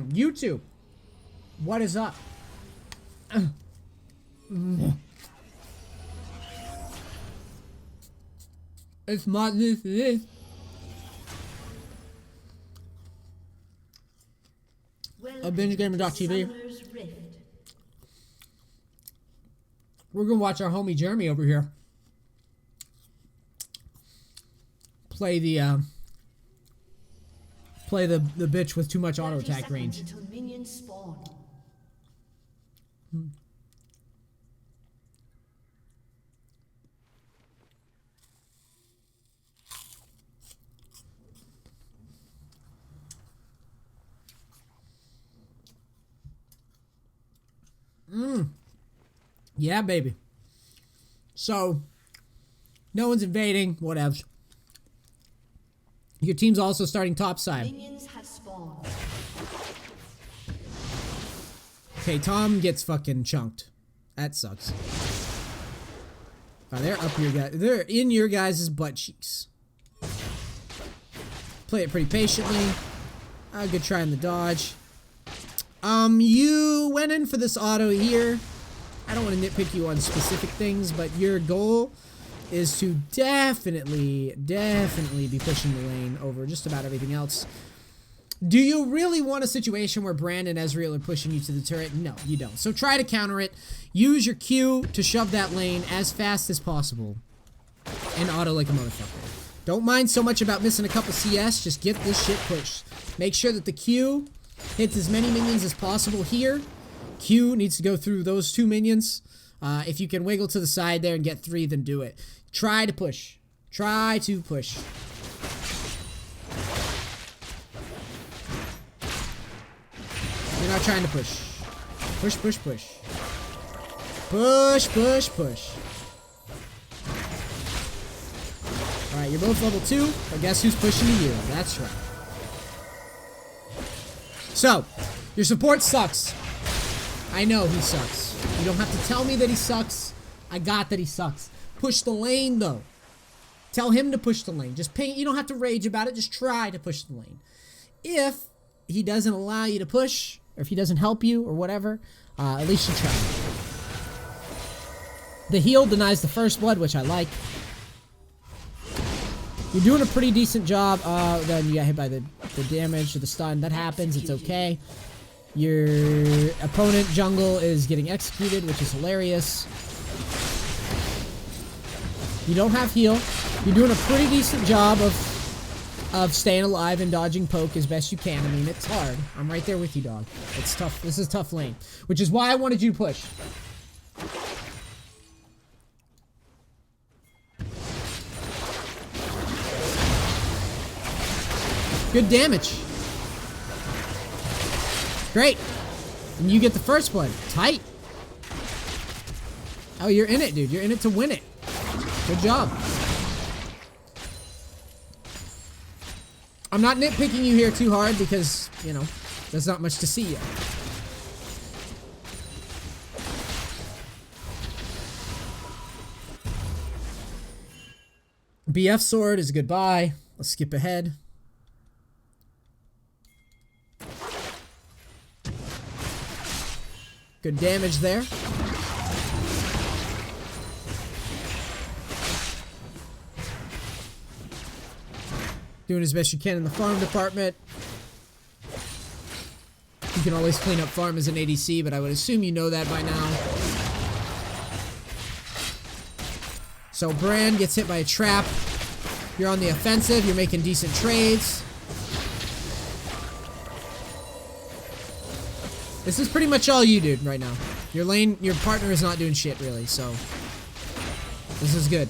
YouTube, what is up? It's not this, it is. A BingeGamer.tv. We're gonna watch our homie Jeremy over here play the bitch with too much auto attack range. Yeah, baby. So, no one's invading. Whatevs. Your team's also starting topside. Minions have spawned. Okay, Tom gets fucking chunked. That sucks. Oh, they're up your guys. They're in your guys' butt cheeks. Play it pretty patiently. Good try in the dodge. You went in for this auto here. I don't want to nitpick you on specific things, but your goal is to definitely be pushing the lane over just about everything else. Do you really want a situation where Brand and Ezreal are pushing you to the turret? No, you don't. So try to counter it. Use your Q to shove that lane as fast as possible. And auto like a motherfucker. Don't mind so much about missing a couple CS. Just get this shit pushed. Make sure that the Q hits as many minions as possible here. Q needs to go through those 2 minions. If you can wiggle to the side there and get 3, then do it. Try to push. Try to push. You're not trying to push. Push, push, push. Push, push, push. Alright, you're both level 2, but guess who's pushing to you? That's right. So, your support sucks. I know he sucks. You don't have to tell me that he sucks. I got that he sucks. Push the lane, though. Tell him to push the lane. Just ping. You don't have to rage about it. Just try to push the lane. If he doesn't allow you to push, or if he doesn't help you, or whatever, at least you try. The heal denies the first blood, which I like. You're doing a pretty decent job. Then you got hit by the damage or the stun. That happens. It's okay. Your opponent jungle is getting executed, which is hilarious. You don't have heal. You're doing a pretty decent job of staying alive and dodging poke as best you can. I mean, it's hard. I'm right there with you, dog. It's tough. This is tough lane, which is why I wanted you to push. Good damage. Great. And you get the first blood. Tight. Oh, you're in it, dude. You're in it to win it. Good job. I'm not nitpicking you here too hard because, you know, there's not much to see yet. BF sword is goodbye. Let's skip ahead. Good damage there. Doing as best you can in the farm department. You can always clean up farm as an ADC, but I would assume you know that by now. So Brand gets hit by a trap. You're on the offensive. You're making decent trades. This is pretty much all you do right now. Your lane, your partner is not doing shit really, so this is good.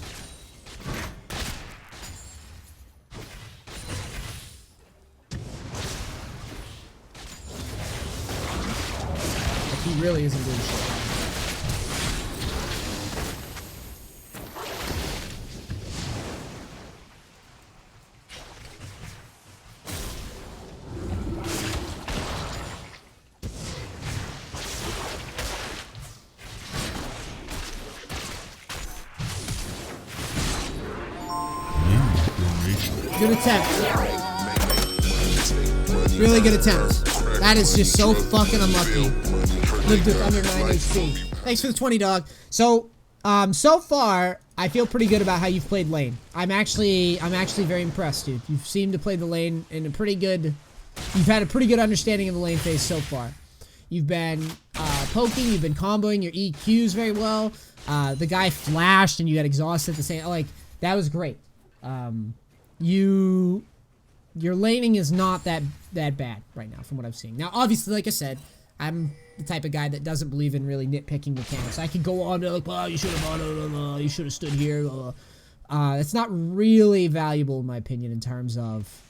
Like he really isn't doing shit. Good attempt. Really good attempt. That is just so fucking unlucky. Lived with under 9 HP. Thanks for the 20, dog. So, so far, I feel pretty good about how you've played lane. I'm actually very impressed, dude. You've seemed to play the lane in a pretty good... You've had a pretty good understanding of the lane phase so far. You've been poking, you've been comboing your EQs very well. The guy flashed and you got exhausted at the same... Like, that was great. Your laning is not that bad right now from what I'm seeing. Now, obviously, like I said, I'm the type of guy that doesn't believe in really nitpicking mechanics. I could go on to like, well, you should have you should have stood here. It's not really valuable in my opinion in terms of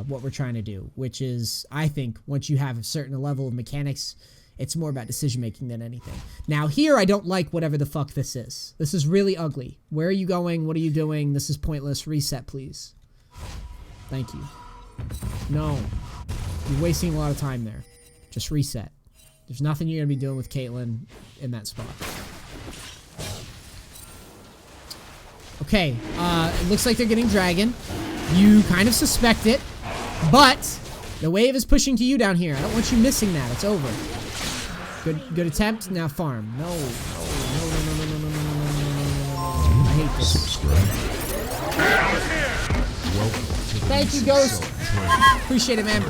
what we're trying to do, which is, I think, once you have a certain level of mechanics, it's more about decision making than anything. Now here, I don't like whatever the fuck this is. This is really ugly. Where are you going? What are you doing? This is pointless. Reset, please. Thank you. No. You're wasting a lot of time there. Just reset. There's nothing you're going to be doing with Caitlyn in that spot. Okay. It looks like they're getting dragon. You kind of suspect it. But the wave is pushing to you down here. I don't want you missing that. It's over. Good attempt. Now farm. No. I hate this. Thank you, Ghost. Appreciate it, man.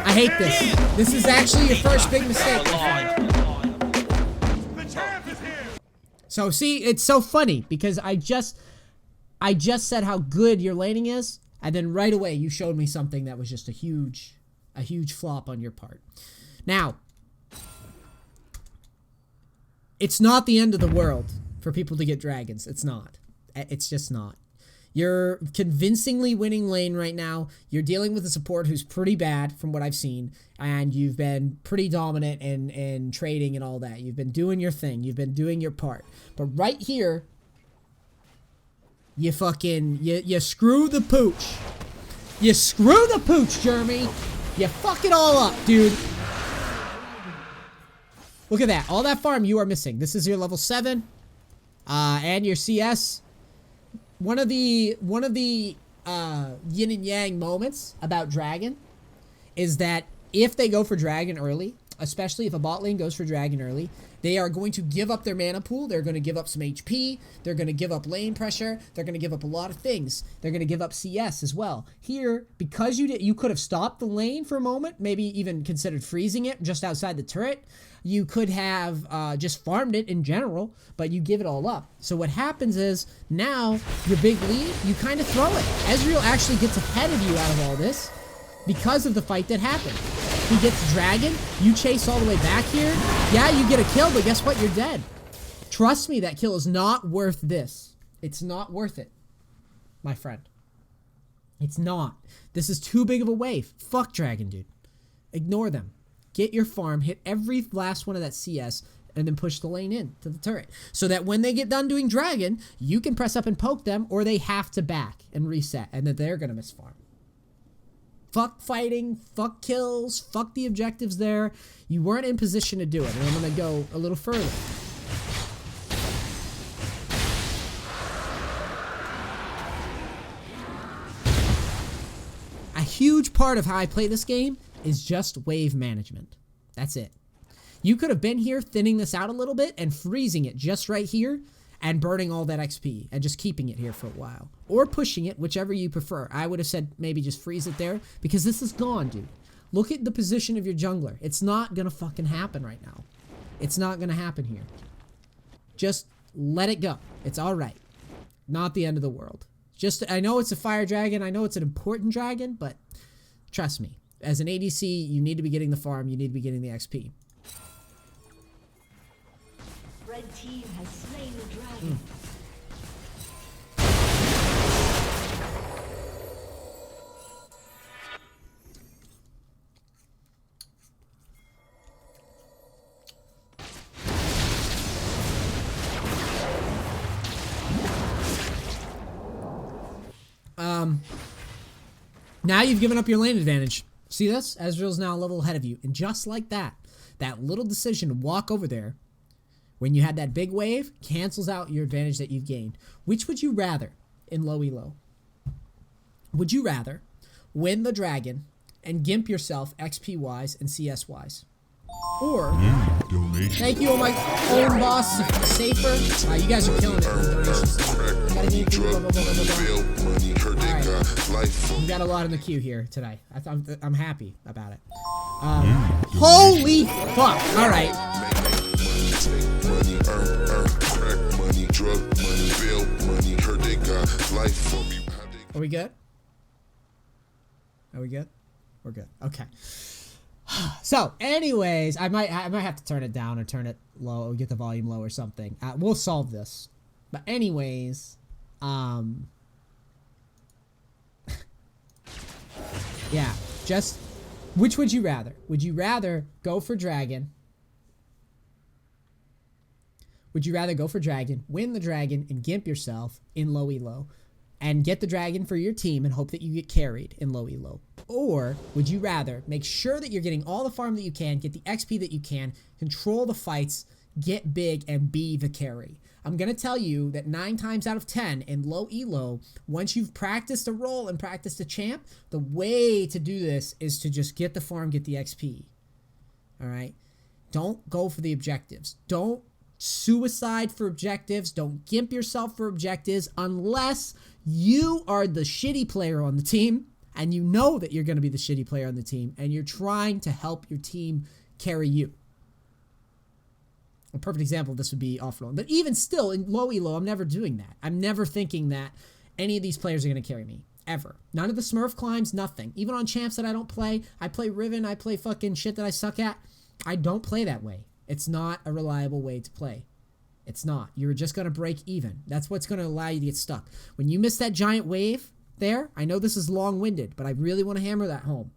I hate this. This is actually your first big mistake. So see, it's so funny because I just said how good your laning is, and then right away you showed me something that was just a huge flop on your part. Now, it's not the end of the world for people to get dragons. It's not. It's just not. You're convincingly winning lane right now. You're dealing with a support who's pretty bad from what I've seen. And you've been pretty dominant in trading and all that. You've been doing your thing. You've been doing your part. But right here, you fucking... You screw the pooch. You screw the pooch, Jeremy. You fuck it all up, dude. Look at that. All that farm you are missing. This is your level 7. And your CS... One of the yin and yang moments about Dragon is that if they go for Dragon early, especially if a bot lane goes for Dragon early, they are going to give up their mana pool. They're going to give up some HP. They're going to give up lane pressure. They're going to give up a lot of things. They're going to give up CS as well. Here, because you could have stopped the lane for a moment, maybe even considered freezing it just outside the turret. You could have just farmed it in general, but you give it all up. So what happens is, now, your big lead, you kind of throw it. Ezreal actually gets ahead of you out of all this because of the fight that happened. He gets Dragon, you chase all the way back here. Yeah, you get a kill, but guess what? You're dead. Trust me, that kill is not worth this. It's not worth it, my friend. It's not. This is too big of a wave. Fuck Dragon, dude. Ignore them. Get your farm, hit every last one of that CS, and then push the lane in to the turret. So that when they get done doing Dragon, you can press up and poke them, or they have to back and reset, and then they're going to miss farm. Fuck fighting, fuck kills, fuck the objectives there. You weren't in position to do it, and I'm going to go a little further. A huge part of how I play this game is just wave management. That's it. You could have been here thinning this out a little bit and freezing it just right here and burning all that XP and just keeping it here for a while. Or pushing it, whichever you prefer. I would have said maybe just freeze it there because this is gone, dude. Look at the position of your jungler. It's not gonna fucking happen right now. It's not gonna happen here. Just let it go. It's alright. Not the end of the world. Just, I know it's a fire dragon. I know it's an important dragon, but trust me. As an ADC, you need to be getting the farm. You need to be getting the XP. Red team has slain the dragon. Now you've given up your lane advantage. See this? Ezreal's now a level ahead of you. And just like that, that little decision to walk over there when you had that big wave cancels out your advantage that you've gained. Which would you rather in low elo? Would you rather win the dragon and gimp yourself XP wise and CS wise. Or thank you, oh my own boss, Safer. You guys are killing it with the donations. Gotta get blah, blah, blah, blah, blah. All right. We got a lot in the queue here today. I'm happy about it. Holy fuck! All right. Are we good? Are we good? We're good. Okay. So, anyways, I might have to turn it down or turn it low or get the volume low or something. We'll solve this. But anyways, yeah, just which would you rather? Would you rather go for dragon? Would you rather go for dragon, win the dragon, and gimp yourself in low elo, and get the dragon for your team and hope that you get carried in low elo? Or would you rather make sure that you're getting all the farm that you can, get the XP that you can, control the fights, get big, and be the carry? I'm going to tell you that 9 times out of 10 in low elo, once you've practiced a role and practiced a champ, the way to do this is to just get the farm, get the XP. All right? Don't go for the objectives. Don't suicide for objectives. Don't gimp yourself for objectives unless you are the shitty player on the team and you know that you're going to be the shitty player on the team and you're trying to help your team carry you. A perfect example of this would be off-roll. But even still, in low elo, I'm never doing that. I'm never thinking that any of these players are going to carry me. Ever. None of the Smurf climbs, nothing. Even on champs that I don't play, I play Riven, I play fucking shit that I suck at. I don't play that way. It's not a reliable way to play. It's not. You're just going to break even. That's what's going to allow you to get stuck. When you miss that giant wave there, I know this is long-winded, but I really want to hammer that home.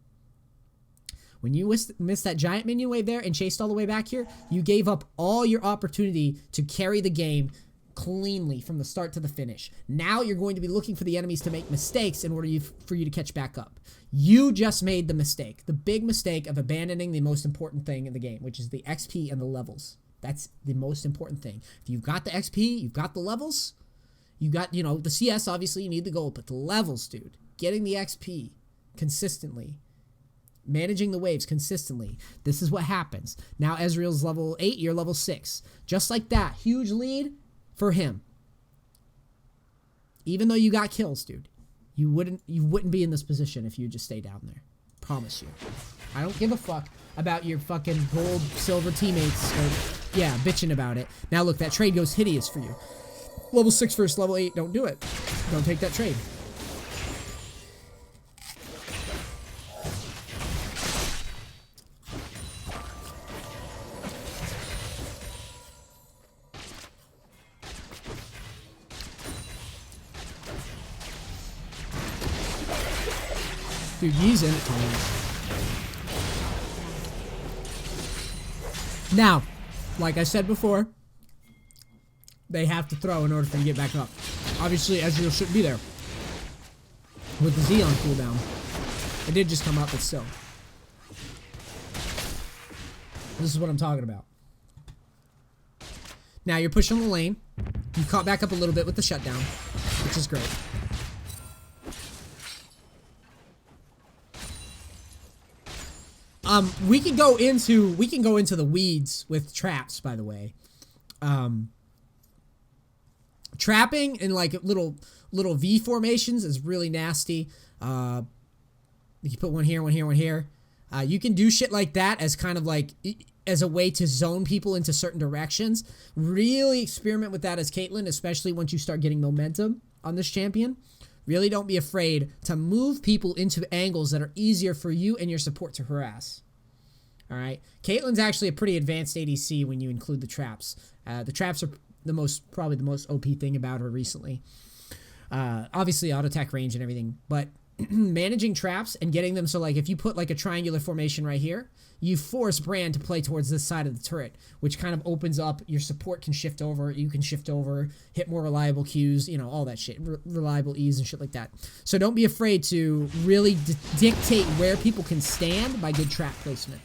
When you missed that giant minion wave there and chased all the way back here, you gave up all your opportunity to carry the game cleanly from the start to the finish. Now you're going to be looking for the enemies to make mistakes in order for you to catch back up. You just made the mistake, the big mistake of abandoning the most important thing in the game, which is the XP and the levels. That's the most important thing. If you've got the XP, you've got the levels, you got, the CS, obviously you need the gold, but the levels, dude, getting the XP consistently, managing the waves consistently. This is what happens. Now Ezreal's level 8, you're level 6. Just like that, huge lead for him. Even though you got kills, dude, you wouldn't be in this position if you just stay down there. Promise you. I don't give a fuck about your fucking gold, silver teammates, bitching about it. Now look, that trade goes hideous for you. Level 6 versus level 8, don't do it. Don't take that trade. Dude, he's in it for me. Now, like I said before, they have to throw in order for you to get back up. Obviously, Ezreal shouldn't be there with the Z on cooldown. It did just come up, but still. This is what I'm talking about. Now, you're pushing the lane. You caught back up a little bit with the shutdown, which is great. We can go into the weeds with traps, by the way. Trapping in like little V formations is really nasty. You put one here, one here, one here. You can do shit like that as kind of like as a way to zone people into certain directions. Really experiment with that as Caitlyn, especially once you start getting momentum on this champion. Really don't be afraid to move people into angles that are easier for you and your support to harass. All right. Caitlyn's actually a pretty advanced ADC when you include the traps. The traps are probably the most OP thing about her recently. Obviously auto attack range and everything, but managing traps and getting them so like if you put like a triangular formation right here, you force Brand to play towards this side of the turret, which kind of opens up your support can shift over, you can shift over, hit more reliable Qs, all that shit, reliable E's and shit like that. So don't be afraid to really dictate where people can stand by good trap placement.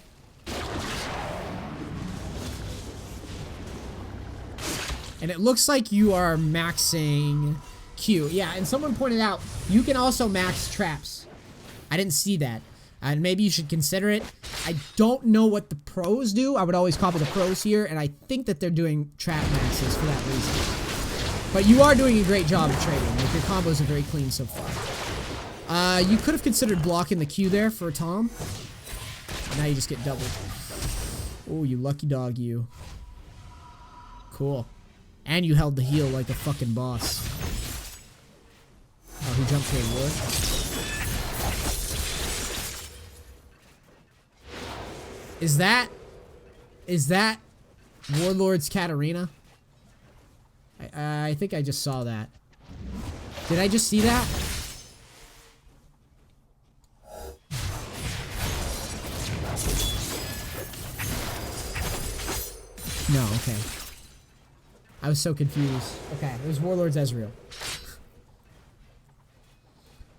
And it looks like you are maxing Q. Yeah, and someone pointed out, you can also max traps. I didn't see that. And maybe you should consider it. I don't know what the pros do. I would always copy the pros here, and I think that they're doing trap maxes for that reason. But you are doing a great job of trading. Like, your combos are very clean so far. You could have considered blocking the Q there for Tom. Now you just get doubled. Oh, you lucky dog, you. Cool. And you held the heal like a fucking boss. Oh, he jumped through a wood. Is that Warlord's Katarina? I think I just saw that. Did I just see that? No, okay. I was so confused. Okay, it was Warlord's Ezreal.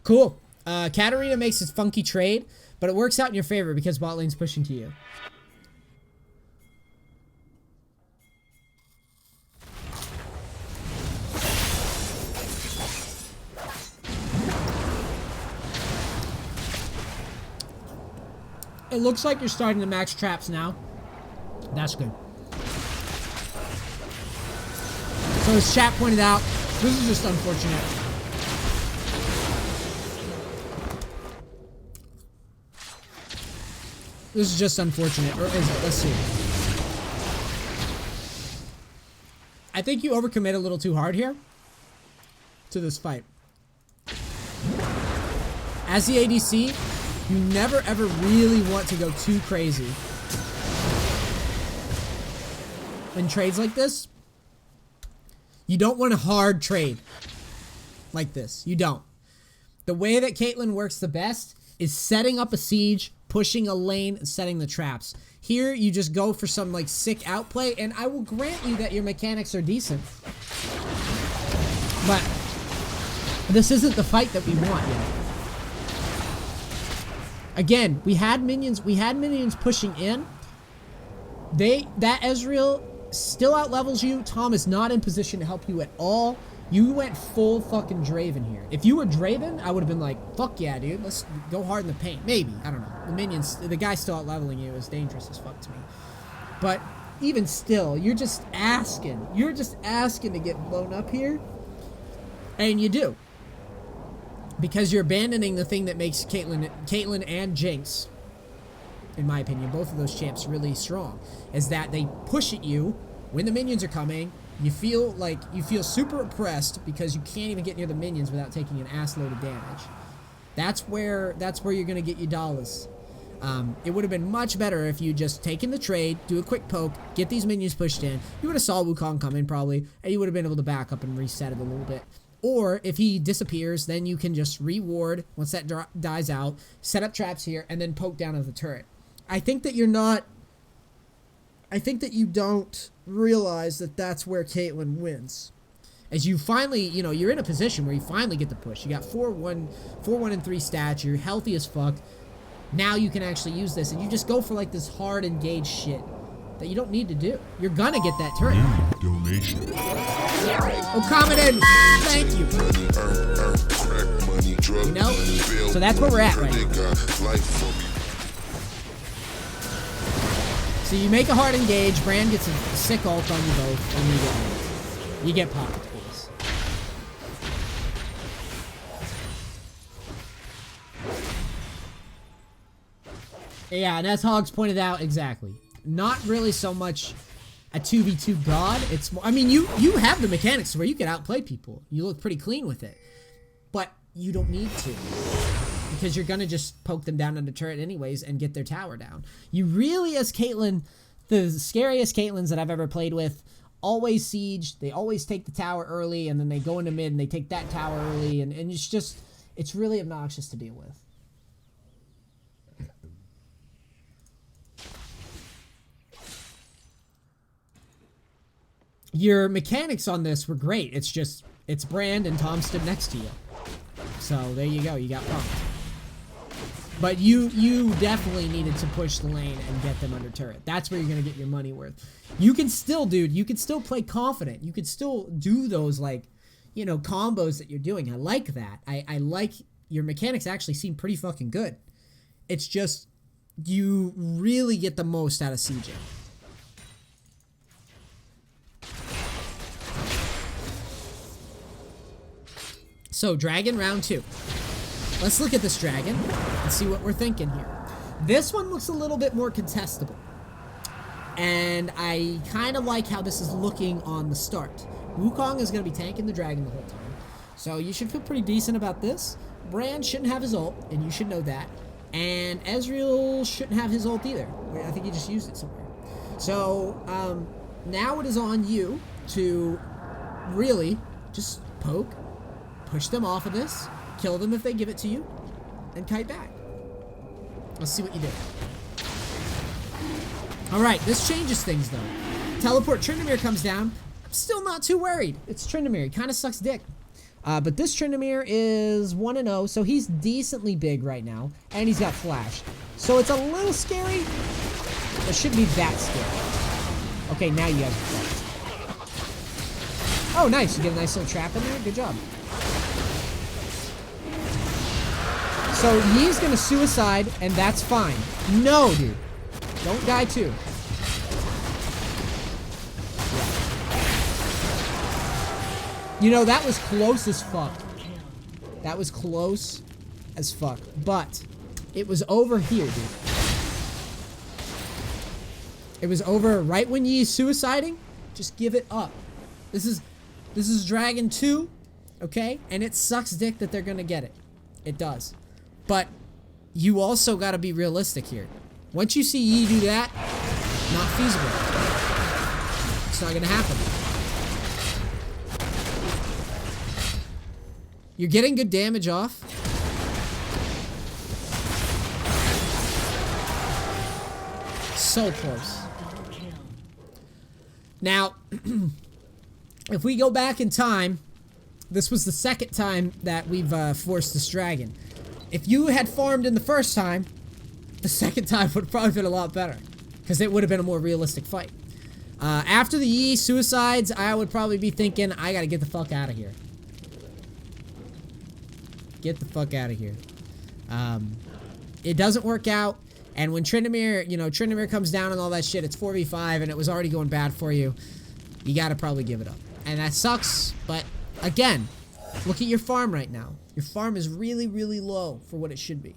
Cool. Katarina makes this funky trade, but it works out in your favor because bot lane's pushing to you. It looks like you're starting to max traps now. That's good. So as chat pointed out, this is just unfortunate. This is just unfortunate. Or is it? Let's see. I think you overcommit a little too hard here to this fight. As the ADC, you never ever really want to go too crazy in trades like this. You don't want a hard trade like this. You don't. The way that Caitlyn works the best is setting up a siege, pushing a lane, and setting the traps. Here, you just go for some like sick outplay, and I will grant you that your mechanics are decent. But this isn't the fight that we want yet. Again, we had minions pushing in. That Ezreal still out levels you. Tom is not in position to help you at all. You went full fucking Draven here. If you were Draven, I would have been like, fuck yeah, dude. Let's go hard in the paint. Maybe. I don't know. The minions, the guy still out leveling you is dangerous as fuck to me. But even still, you're just asking. You're just asking to get blown up here. And you do. Because you're abandoning the thing that makes Caitlyn and Jinx, in my opinion, both of those champs really strong, is that they push at you when the minions are coming. You feel super oppressed because you can't even get near the minions without taking an ass load of damage. That's where you're gonna get your dollars. It would have been much better if you just taken the trade, do a quick poke, get these minions pushed in. You would have saw Wukong coming probably, and you would have been able to back up and reset it a little bit. Or if he disappears, then you can just reward once that dies out, set up traps here, and then poke down at the turret. I think that you don't realize that that's where Caitlyn wins. As you finally, you're in a position where you finally get the push. You got 4-1 and 3 stats. You're healthy as fuck. Now you can actually use this, and you just go for like this hard engaged shit that you don't need to do. You're gonna get that turret. Donation. Overcommitting. Thank you. So that's where we're at right now. So you make a hard engage, Brand gets a sick ult on you both, and you get pocket pulls. Yeah, and as Hogs pointed out, exactly. Not really so much a 2v2 god. It's more, I mean, you have the mechanics where you can outplay people. You look pretty clean with it. But you don't need to. Because you're gonna just poke them down on the turret anyways and get their tower down. You really, as Caitlyn, the scariest Caitlyn's that I've ever played with, always siege. They always take the tower early, and then they go into mid and they take that tower early, and it's really obnoxious to deal with. Your mechanics on this were great. It's Brand and Tom stood next to you. So there you go, you got pumped. But you definitely needed to push the lane and get them under turret. That's where you're gonna get your money worth. You can still, dude, you can still play confident. You could still do those like, combos that you're doing. I like that. I like your mechanics actually seem pretty fucking good. It's just you really get the most out of CJ. So, dragon round 2. Let's look at this dragon and see what we're thinking here. This one looks a little bit more contestable. And I kind of like how this is looking on the start. Wukong is going to be tanking the dragon the whole time. So you should feel pretty decent about this. Brand shouldn't have his ult, and you should know that. And Ezreal shouldn't have his ult either. I think he just used it somewhere. So now it is on you to really just poke, push them off of this, kill them if they give it to you, and kite back. Let's see what you do. Alright, this changes things though. Teleport Tryndamere comes down. I'm still not too worried. It's Tryndamere. He kind of sucks dick. But this Tryndamere is 1-0, so he's decently big right now. And he's got flash. So it's a little scary, but shouldn't be that scary. Okay, now you guys are fucked. Oh, nice. You get a nice little trap in there. Good job. So Yi's gonna suicide, and that's fine. No, dude. Don't die too. You know, that was close as fuck. That was close as fuck. But it was over here, dude. It was over right when Yi's suiciding. Just give it up. This is Dragon 2, okay? And it sucks dick that they're gonna get it. It does. But you also gotta be realistic here. Once you see Yi do that, not feasible. It's not gonna happen. You're getting good damage off. So close. Now, if we go back in time, this was the second time that we've forced this dragon. If you had farmed in the first time, the second time would have probably been a lot better. Because it would have been a more realistic fight. After the Yi suicides, I would probably be thinking, I gotta get the fuck out of here. Get the fuck out of here. It doesn't work out. And when Tryndamere, you know, Tryndamere comes down and all that shit, it's 4v5 and it was already going bad for you. You gotta probably give it up. And that sucks, but again, look at your farm right now. Your farm is really, really low for what it should be.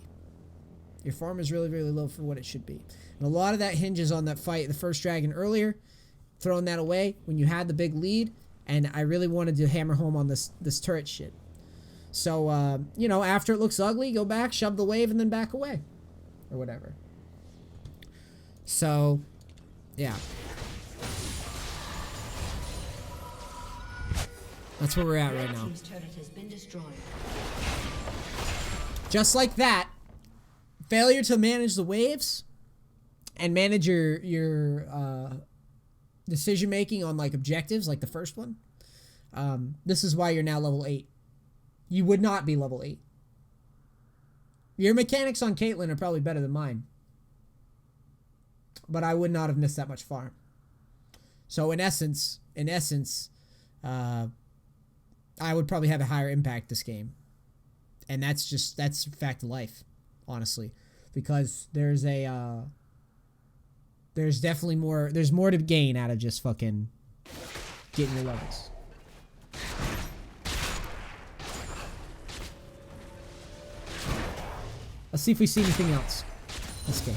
Your farm is really, really low for what it should be. And a lot of that hinges on that fight, the first dragon earlier, throwing that away when you had the big lead, and I really wanted to hammer home on this turret shit. So, you know, after it looks ugly, go back, shove the wave, and then back away. Or whatever. So, yeah. That's where we're at right now. Just like that, failure to manage the waves and manage your decision making on like objectives, like the first one. This is why you're now level 8. You would not be level 8. Your mechanics on Caitlyn are probably better than mine, but I would not have missed that much farm. So in essence, I would probably have a higher impact this game, and that's a fact of life, honestly, because there's definitely more. There's more to gain out of just fucking getting your levels. Let's see if we see anything else. Let's go.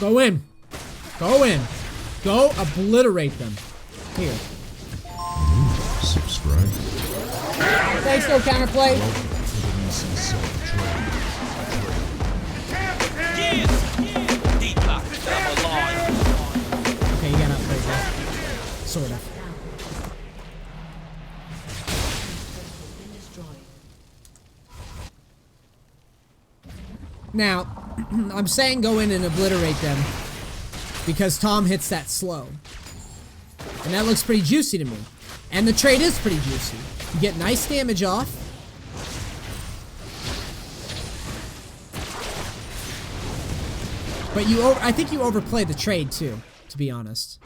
Go in. Go in. Go obliterate them. Here. Subscribe. Thanks, no counterplay. Okay, you gotta upgrade that. Sort of. Now, I'm saying go in and obliterate them because Tom hits that slow. And that looks pretty juicy to me. And the trade is pretty juicy. You get nice damage off. But I think you overplay the trade too, to be honest.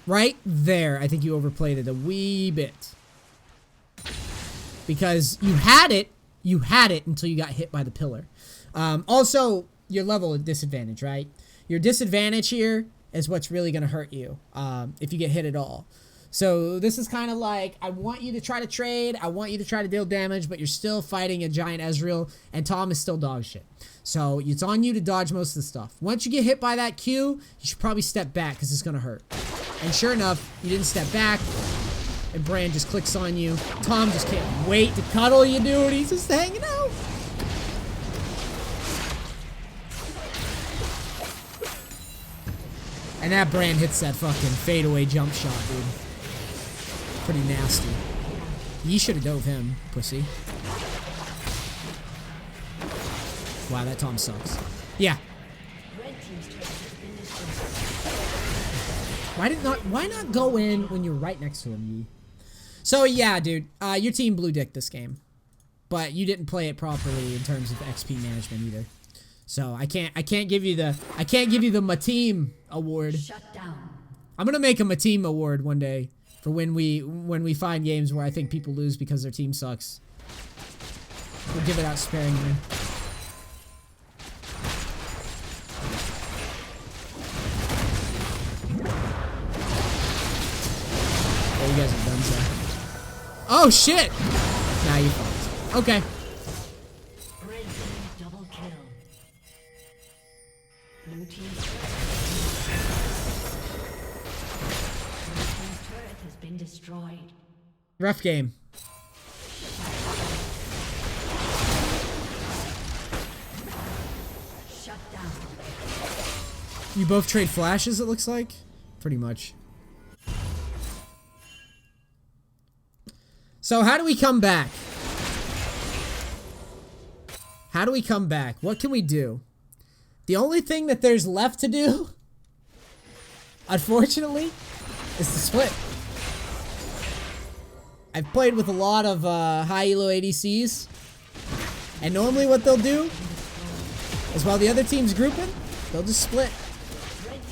Right there, I think you overplayed it a wee bit. Because you had it until you got hit by the pillar. Also, your level of disadvantage, right? Your disadvantage here is what's really going to hurt you if you get hit at all. So this is kind of like, I want you to try to trade, I want you to try to deal damage, but you're still fighting a giant Ezreal, and Tom is still dog shit. So it's on you to dodge most of the stuff. Once you get hit by that Q, you should probably step back because it's going to hurt. And sure enough, you didn't step back, and Brand just clicks on you. Tom just can't wait to cuddle you, dude. He's just hanging out. And that Brand hits that fucking fadeaway jump shot, dude. Pretty nasty. You should have dove him, pussy. Wow, that Tom sucks. Yeah. Why not go in when you're right next to him, Yi? So yeah, dude, your team blew dick this game, but you didn't play it properly in terms of XP management either. So I can't give you the my team award. Shut down. I'm gonna make him a team award one day for when we find games where I think people lose because their team sucks. We'll give it out sparingly. Oh, you guys have done so. Oh shit! Nah, you fucked. Okay. Red team double kill. Blue team's turret has been destroyed. Rough game. Shut down. You both trade flashes, it looks like? Pretty much. So how do we come back? How do we come back? What can we do? The only thing that there's left to do, unfortunately, is to split. I've played with a lot of high elo ADCs, and normally what they'll do is while the other team's grouping, they'll just split.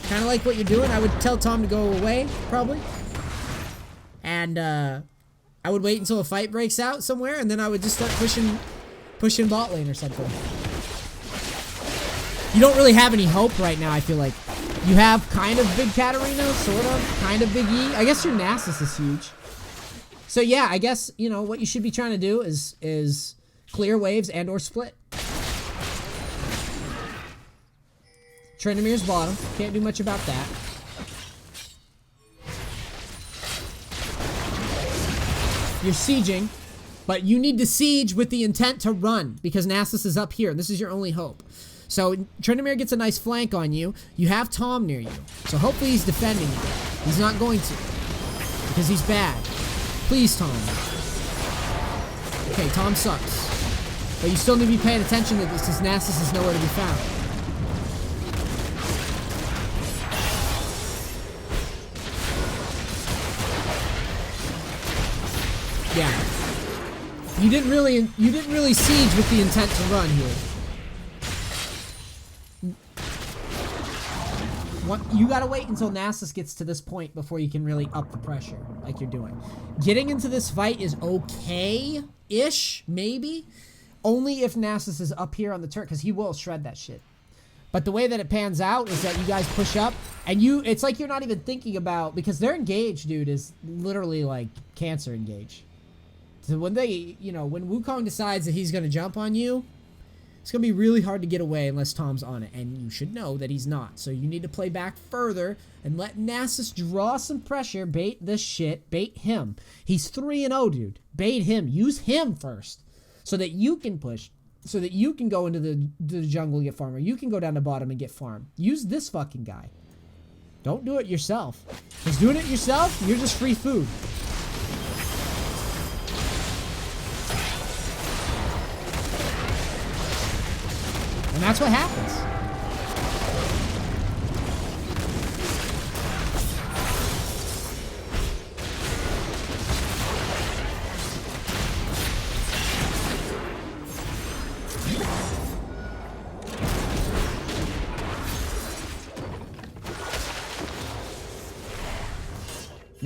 Kind of like what you're doing. I would tell Tom to go away, probably. And I would wait until a fight breaks out somewhere, and then I would just start pushing bot lane or something. You don't really have any hope right now, I feel like. You have kind of big Katarina, sort of, kind of big Yi. I guess your Nasus is huge. So yeah, I guess, you know, what you should be trying to do is clear waves and or split. Tryndamere bottom. Can't do much about that. You're sieging, but you need to siege with the intent to run because Nasus is up here. This is your only hope. So Tryndamere gets a nice flank on you. You have Tom near you. So hopefully he's defending you. He's not going to because he's bad. Please, Tom. Okay, Tom sucks. But you still need to be paying attention to this because Nasus is nowhere to be found. Yeah. You didn't really siege with the intent to run here. You gotta wait until Nasus gets to this point before you can really up the pressure like you're doing. Getting into this fight is okay-ish, maybe. Only if Nasus is up here on the turret, because he will shred that shit. But the way that it pans out is that you guys push up, and it's like you're not even thinking about, because their engage, dude, is literally like cancer engage. So when they, you know, when Wukong decides that he's going to jump on you, it's going to be really hard to get away unless Tom's on it. And you should know that he's not. So you need to play back further and let Nasus draw some pressure. Bait this shit. Bait him. He's 3-0, dude. Bait him. Use him first so that you can push. So that you can go into the jungle and get farm. Or you can go down to bottom and get farm. Use this fucking guy. Don't do it yourself. Because doing it yourself, you're just free food. And that's what happens.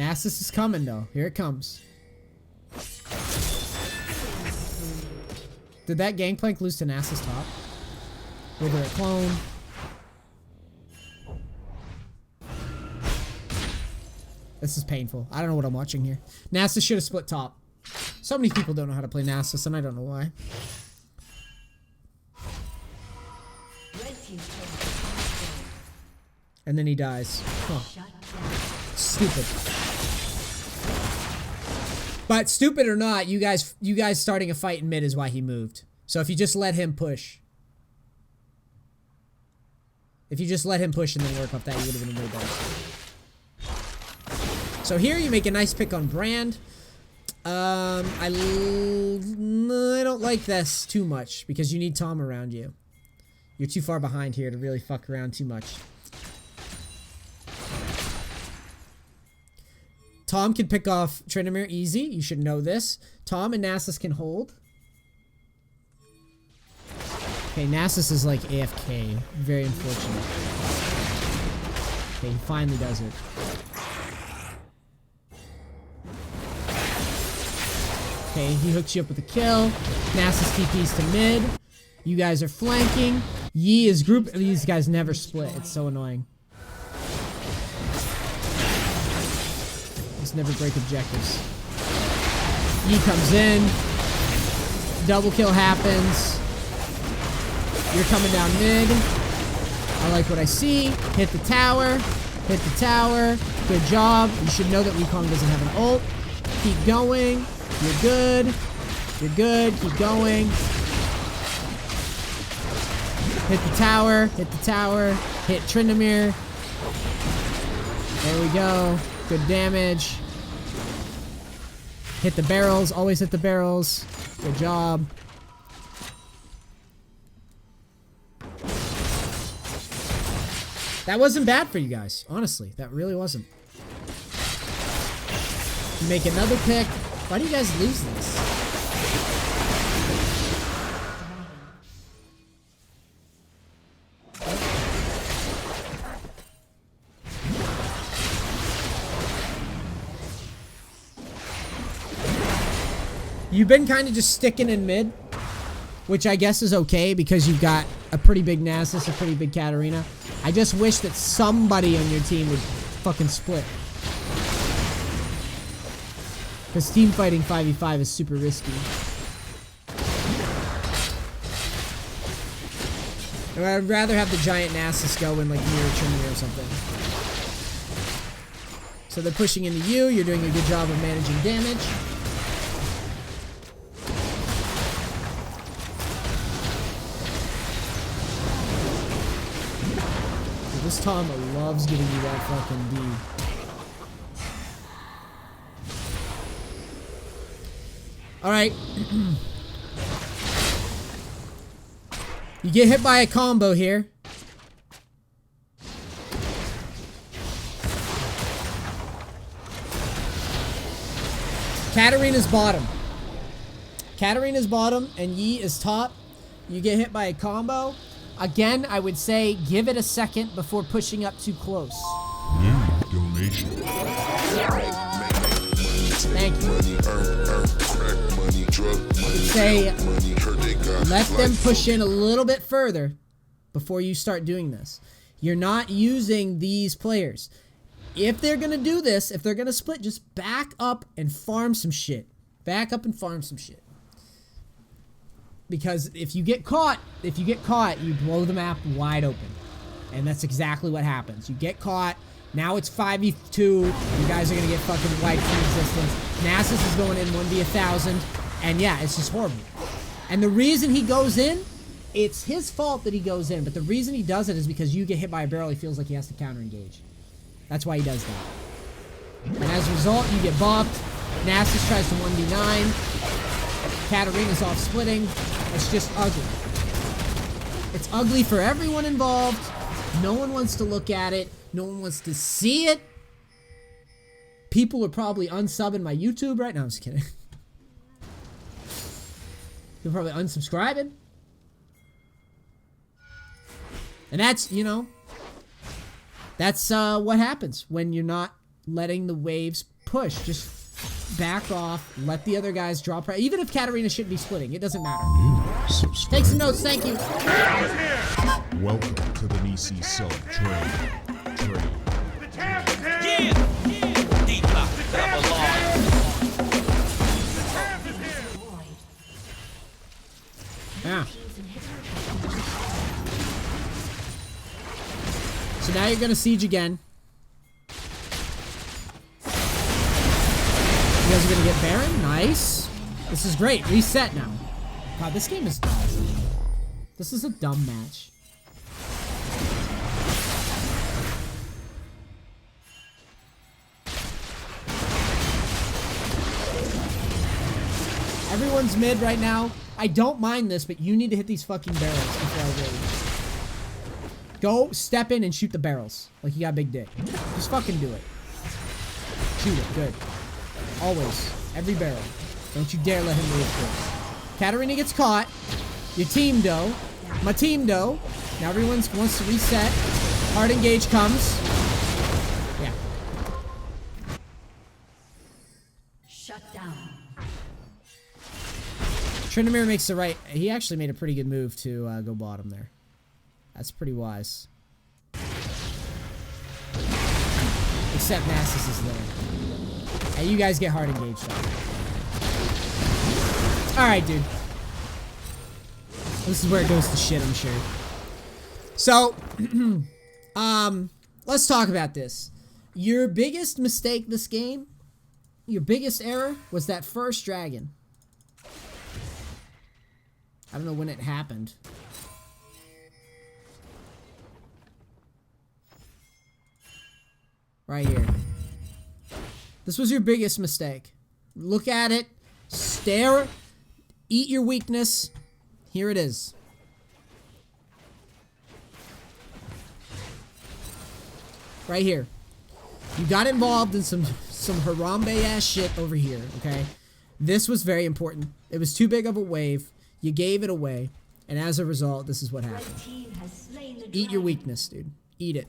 Nasus is coming, though. Here it comes. Did that Gangplank lose to Nasus top? Wither a clone. This is painful. I don't know what I'm watching here. Nasus should have split top. So many people don't know how to play Nasus, and I don't know why. And then he dies. Huh. Stupid. But stupid or not, you guys starting a fight in mid is why he moved. So if you just let him push. If you just let him push and then work off that, you would have been way better. So here you make a nice pick on Brand. I don't like this too much because you need Tom around you. You're too far behind here to really fuck around too much. Tom can pick off Tryndamere easy. You should know this. Tom and Nasus can hold. Okay, Nasus is like AFK. Very unfortunate. Okay, he finally does it. Okay, he hooks you up with a kill. Nasus TPs to mid. You guys are flanking. Yi is group. These guys never split. It's so annoying. Just never break objectives. Yi comes in. Double kill happens. You're coming down mid. I like what I see. Hit the tower. Hit the tower. Good job. You should know that Wukong doesn't have an ult. Keep going. You're good. You're good. Keep going. Hit the tower. Hit the tower. Hit Tryndamere. There we go. Good damage. Hit the barrels. Always hit the barrels. Good job. That wasn't bad for you guys. Honestly, that really wasn't. You make another pick. Why do you guys lose this? You've been kind of just sticking in mid, which I guess is okay because you've got a pretty big Nasus, a pretty big Katarina. I just wish that somebody on your team would fucking split. Because team fighting 5v5 is super risky. I'd rather have the giant Nasus go in like near Tryndamere or something. So they're pushing into you. You're doing a good job of managing damage. This Tom loves giving you that fucking D. Alright. You get hit by a combo here. Katarina's bottom. Katarina's bottom and Yi is top. You get hit by a combo. Again, I would say give it a second before pushing up too close. New donation. Thank you. I would say let them push in a little bit further before you start doing this. You're not using these players. If they're going to do this, if they're going to split, just back up and farm some shit. Back up and farm some shit. Because if you get caught, you blow the map wide open. And that's exactly what happens. You get caught. Now it's 5v2. You guys are going to get fucking wiped from existence. Nasus is going in 1v1000. And yeah, it's just horrible. And the reason he goes in, it's his fault that he goes in. But the reason he does it is because you get hit by a barrel, he feels like he has to counter engage. That's why he does that. And as a result, you get bopped. Nasus tries to 1v9. Katarina's off splitting. It's just ugly. It's ugly for everyone involved. No one wants to look at it. No one wants to see it. People are probably unsubbing my YouTube right now. I'm just kidding. You're probably unsubscribing. And that's, you know, that's what happens when you're not letting the waves push. Just back off. Let the other guys draw pressure. Even if Katarina shouldn't be splitting, it doesn't matter. Take some notes. Thank you. Welcome to the Nisi Self Trade. Yeah. So now you're gonna siege again. You guys are gonna get Baron. Nice. This is great. Reset now. God, this game is dumb. This is a dumb match. Everyone's mid right now. I don't mind this, but you need to hit these fucking barrels before I rage. Go, step in and shoot the barrels. Like you got a big dick. Just fucking do it. Shoot it. Good. Always. Every barrel. Don't you dare let him rage first. Katarina gets caught. Your team dough. My team dough. Now everyone wants to reset. Hard engage comes. Yeah. Shut down. Tryndamere makes the right. He actually made a pretty good move to go bottom there. That's pretty wise. Except Nasus is there. And you guys get hard engaged on. Alright, dude. This is where it goes to shit, I'm sure. So, let's talk about this. Your biggest mistake this game, your biggest error, was that first dragon. I don't know when it happened. Right here. This was your biggest mistake. Look at it. Stare. Eat your weakness. Here it is. Right here. You got involved in some Harambe ass shit over here, okay? This was very important. It was too big of a wave. You gave it away, and as a result, this is what happened. Eat your weakness, dude. Eat it.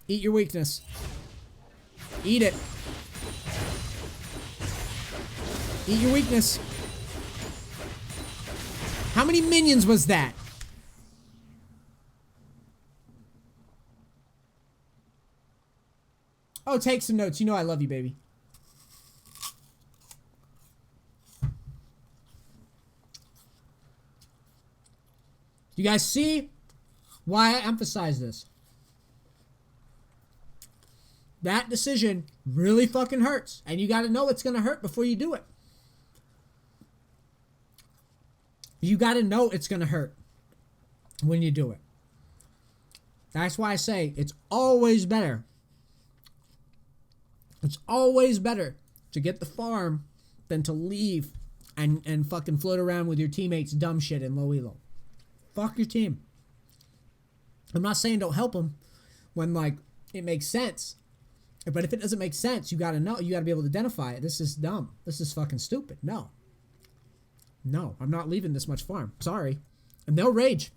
Eat your weakness. Eat it. Eat your weakness. How many minions was that? Oh, take some notes. You know I love you, baby. You guys see why I emphasize this? That decision really fucking hurts. And you got to know it's going to hurt before you do it. You got to know it's going to hurt when you do it. That's why I say it's always better. It's always better to get the farm than to leave and fucking float around with your teammates dumb shit in low elo. Fuck your team. I'm not saying don't help them when, like, it makes sense. But if it doesn't make sense, you gotta know. You gotta be able to identify it. This is dumb. This is fucking stupid. No. No, I'm not leaving this much farm. Sorry. And they'll rage.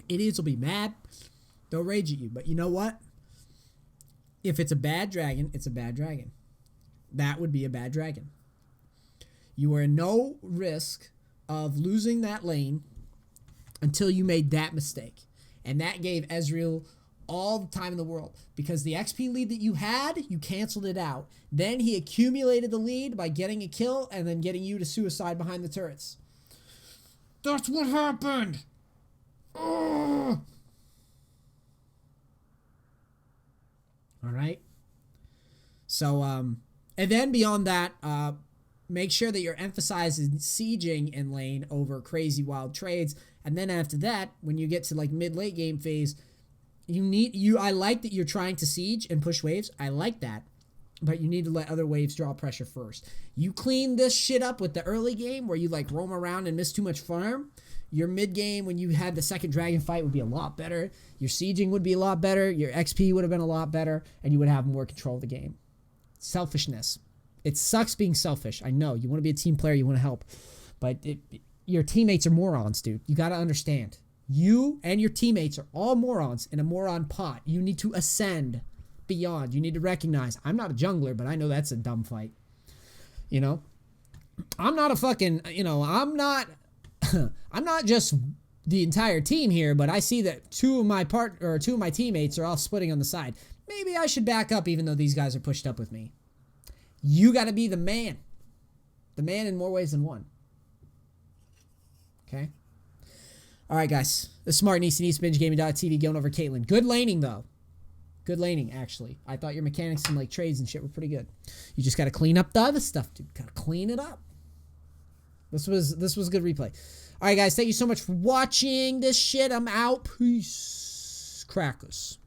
Idiots will be mad. They'll rage at you. But you know what? If it's a bad dragon, it's a bad dragon. That would be a bad dragon. You are in no risk of losing that lane until you made that mistake. And that gave Ezreal all the time in the world. Because the XP lead that you had, you canceled it out. Then he accumulated the lead by getting a kill and then getting you to suicide behind the turrets. That's what happened! Ugh. Alright? So, and then beyond that, make sure that you're emphasizing sieging in lane over crazy wild trades. And then after that, when you get to like mid-late game phase, I like that you're trying to siege and push waves. I like that. But you need to let other waves draw pressure first. You clean this shit up with the early game where you like roam around and miss too much farm. Your mid game when you had the second dragon fight would be a lot better. Your sieging would be a lot better. Your XP would have been a lot better. And you would have more control of the game. Selfishness. It sucks being selfish. I know. You want to be a team player. You want to help. But your teammates are morons, dude. You got to understand. You and your teammates are all morons in a moron pot. You need to ascend beyond. You need to recognize, I'm not a jungler, but I know that's a dumb fight. You know? I'm not a fucking, you know, I'm not just the entire team here, but I see that two of my teammates are all splitting on the side. Maybe I should back up even though these guys are pushed up with me. You got to be the man. The man in more ways than one. Okay? All right, guys. The Smart and Easy BingeGaming.tv going over Caitlyn. Good laning, though. Good laning, actually. I thought your mechanics and like trades and shit were pretty good. You just got to clean up the other stuff, dude. Got to clean it up. This was good replay. All right, guys. Thank you so much for watching this shit. I'm out. Peace. Crackers.